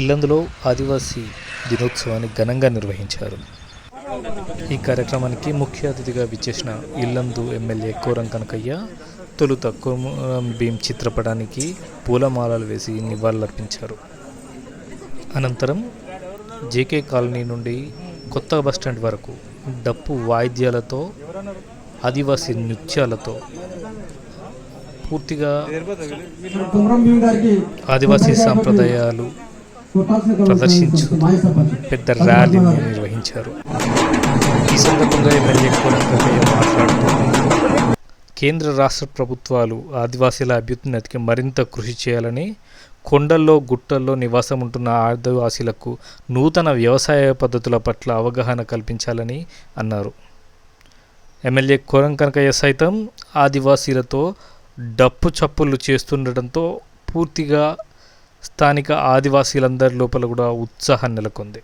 ఇల్లందులో ఆదివాసీ దినోత్సవాన్ని ఘనంగా నిర్వహించారు. ఈ కార్యక్రమానికి ముఖ్య అతిథిగా విచ్చేసిన ఇల్లందు ఎమ్మెల్యే కోరం కనకయ్య తొలుత కొమరం భీం చిత్రపటానికి పూలమాలలు వేసి నివాళులర్పించారు. అనంతరం జేకే కాలనీ నుండి కొత్త బస్టాండ్ వరకు డప్పు వాయిద్యాలతో ఆదివాసీ నృత్యాలతో పూర్తిగా ఆదివాసీ సాంప్రదాయాలు ప్రదర్శించు పెద్ద ర్యాలీని నిర్వహించారు. ఈ సందర్భంగా ఎమ్మెల్యే కోరం కనకయ్య మాట్లాడుతూ కేంద్ర రాష్ట్ర ప్రభుత్వాలు ఆదివాసీల అభ్యున్నతికి మరింత కృషి చేయాలని, కొండల్లో గుట్టల్లో నివాసం ఉంటున్న ఆదివాసీలకు నూతన వ్యవసాయ పద్ధతుల పట్ల అవగాహన కల్పించాలని అన్నారు. ఎమ్మెల్యే కోరం కనకయ్య సైతం ఆదివాసీలతో డప్పు చప్పుళ్ళు చేస్తుండటంతో పూర్తిగా స్థానిక ఆదివాసీలందరి లోపల కూడా ఉత్సాహం నెలకొంది.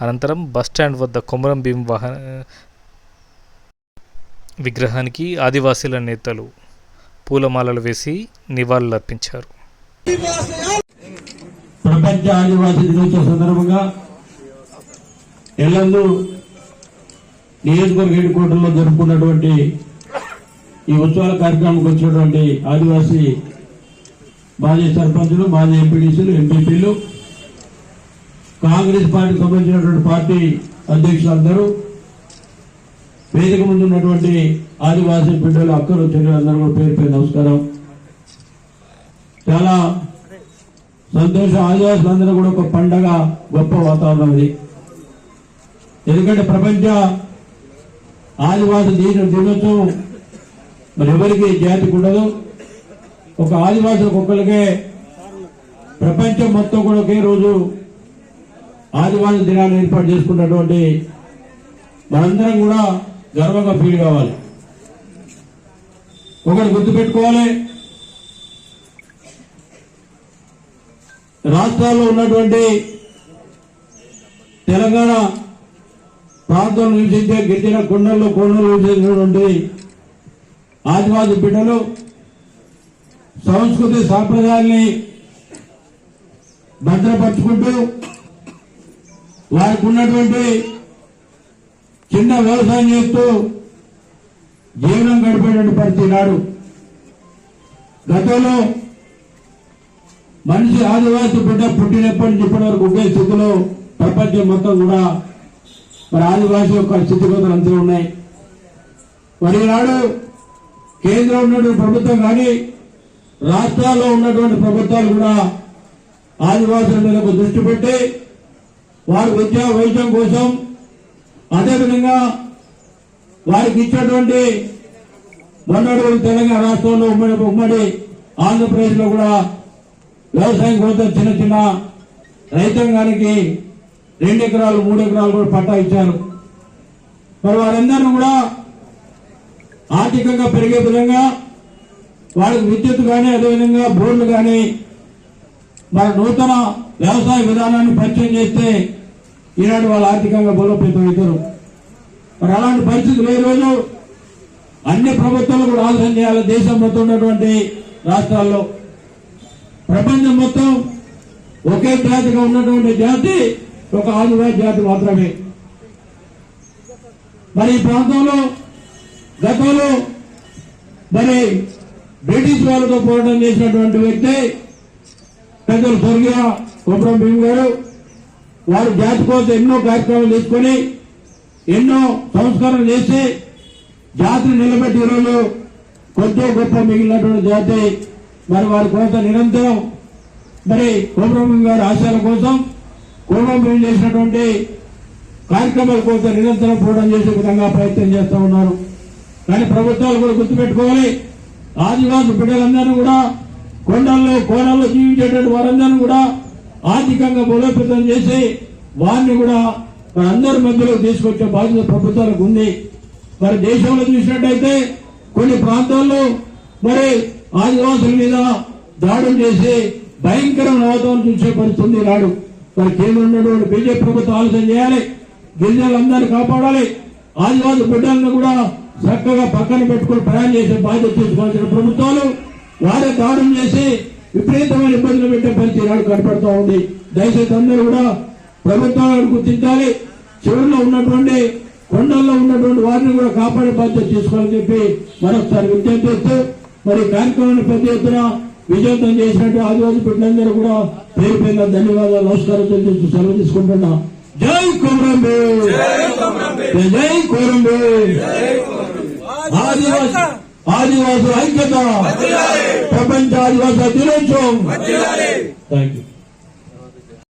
అనంతరం బస్టాండ్ వద్ద కొమరం భీం విగ్రహానికి ఆదివాసీల నేతలు పూలమాలలు వేసి నివాళులర్పించారు. ప్రపంచ ఆదివాసీ దినోత్సవ సందర్భంగా ఇల్లందు నియోజకవర్గ హెడ్ క్వార్టర్లో జరుపుకున్నటువంటి ఈ ఉత్సవాల కార్యక్రమానికి వచ్చినటువంటి ఆదివాసీ మాజీ సర్పంచులు, మాజీ ఎంపీడీసీలు, ఎంపీపీలు, కాంగ్రెస్ పార్టీకి సంబంధించినటువంటి పార్టీ అధ్యక్షులందరూ, వేదిక ముందు ఉన్నటువంటి ఆదివాసీ బిడ్డలు, అక్కలు, చెల్లెలందరూ కూడా పేరు పేరు నమస్కారం. చాలా సంతోషం. ఆదివాసులందరూ కూడా ఒక పండగ, గొప్ప వాతావరణం ఇది. ఎందుకంటే ప్రపంచ ఆదివాసీ దినోత్సవం మరి ఎవరికి జాతికి ఉండదు. ఒక ఆదివాసులకు ఒక్కరికే ప్రపంచం మొత్తం కూడా ఒకే రోజు ఆదివాసీ దినాన్ని ఏర్పాటు చేసుకున్నటువంటి మనందరం కూడా గర్వంగా ఫీల్ కావాలి. ఒకటి గుర్తుపెట్టుకోవాలి, రాష్ట్రాల్లో ఉన్నటువంటి తెలంగాణ ప్రాంతంలో నివసించే గిరిజన కొండల్లో నివసించినటువంటి ఆదివాసీ బిడ్డలు సంస్కృతి సాంప్రదాయాల్ని భద్రపరుచుకుంటూ వారికి ఉన్నటువంటి చిన్న వ్యవసాయం చేస్తూ జీవనం గడిపేటువంటి పరిస్థితి నాడు. గతంలో మనిషి ఆదివాసీ బిడ్డ పుట్టినప్పటి నుంచి ఇప్పటి వరకు ఒకే స్థితిలో ప్రపంచం మొత్తం కూడా మరి ఆదివాసీ యొక్క స్థితిగతులు అంతే ఉన్నాయి. మరి ఈనాడు కేంద్రం ఉన్నటువంటి ప్రభుత్వం కానీ రాష్ట్రాల్లో ఉన్నటువంటి ప్రభుత్వాలు కూడా ఆదివాసుల మీద దృష్టి పెట్టి వారి విద్యా వైద్యం కోసం, అదేవిధంగా వారికి ఇచ్చినటువంటి మొన్నటి తెలంగాణ రాష్ట్రంలో ఉమ్మడి ఆంధ్రప్రదేశ్లో కూడా వ్యవసాయం కోసం చిన్న చిన్న రైతాంగానికి 2 ఎకరాలు 3 ఎకరాలు కూడా పట్టా ఇచ్చారు. మరి వారందరూ కూడా ఆర్థికంగా పెరిగే విధంగా వాళ్ళకి విద్యుత్ కానీ, అదేవిధంగా బోర్లు కానీ మన నూతన వ్యవసాయ విధానాన్ని పరిచయం చేస్తే ఈనాడు వాళ్ళు ఆర్థికంగా బలోపేతం అవుతారు. మరి అలాంటి పరిస్థితులు ఈ రోజు అన్ని ప్రభుత్వాలు కూడా ఆలోచన చేయాలి. దేశం మొత్తం ఉన్నటువంటి రాష్ట్రాల్లో ప్రపంచం మొత్తం ఒకే జాతిగా ఉన్నటువంటి జాతి ఒక ఆదివాసీ జాతి మాత్రమే. మరి ఈ ప్రాంతంలో గతంలో మరి బ్రిటిష్ వాళ్ళతో పోరాటం చేసినటువంటి వ్యక్తి పెద్దలు స్వర్గీయ కొమరం భీం గారు. వారు జాతి కోసం ఎన్నో కార్యక్రమాలు తీసుకొని ఎన్నో సంస్కరణలు చేసి జాతిని నిలబెట్టి ఈరోజు కొద్ది గొప్ప మిగిలినటువంటి జాతి మరి వారి కోసం నిరంతరం మరి కొమరం భీం గారి ఆశయాల కోసం, కొమరం భీం చేసినటువంటి కార్యక్రమాల కోసం నిరంతరం పోరాటం చేసే విధంగా ప్రయత్నం చేస్తూ ఉన్నారు. కానీ ప్రభుత్వాలు కూడా గుర్తుపెట్టుకోవాలి, ఆదివాసీ బిడ్డలందరూ కూడా కొండల్లో కోడల్లో జీవించేటువంటి వారందరూ కూడా ఆర్థికంగా బలోపేతం చేసి వారిని కూడా అందరి మధ్యలో తీసుకొచ్చే బాధ్యత ప్రభుత్వాలకు ఉంది. మరి దేశంలో చూసినట్టయితే కొన్ని ప్రాంతాల్లో మరి ఆదివాసుల మీద దాడులు చేసి భయంకరమైన వాతావరణం చూసే పరిస్థితుంది నాడు. మరి కేంద్రం ఉన్నటువంటి బీజేపీ ప్రభుత్వం ఆలోచన చేయాలి, గిరిజనులందరినీ కాపాడాలి, ఆదివాసీ బిడ్డలను కూడా చక్కగా పక్కన పెట్టుకుని ప్రయాణం చేసే బాధ్యత తీసుకోవాల్సిన ప్రభుత్వాలు వారే దాడులు చేసి విపరీతమైన ఇబ్బందులు పెట్టే పరిస్థితి నాడు కనపడుతూ ఉంది. దయచేసి అందరూ కూడా ప్రభుత్వాలను గుర్తించాలి. చివరిలో ఉన్నటువంటి కొండల్లో ఉన్నటువంటి వారిని కూడా కాపాడే బాధ్యత తీసుకోవాలని చెప్పి మరొకసారి విజ్ఞప్తి చేస్తూ మరి కార్యక్రమాన్ని పెద్ద ఎత్తున విజయవంతం చేసినట్టు ఆదివాసీ బిడ్డలందరూ కూడా పేరు పేరున ధన్యవాదాలు, నమస్కారం తెలియజేస్తూ సెలవు తీసుకుంటున్నా. జై కొమరంభీం, జై కొమరంభీం. ఆదివాసుల ఐక్యత, ప్రపంచ ఆదివాసుల దినోత్సవం. Thank you.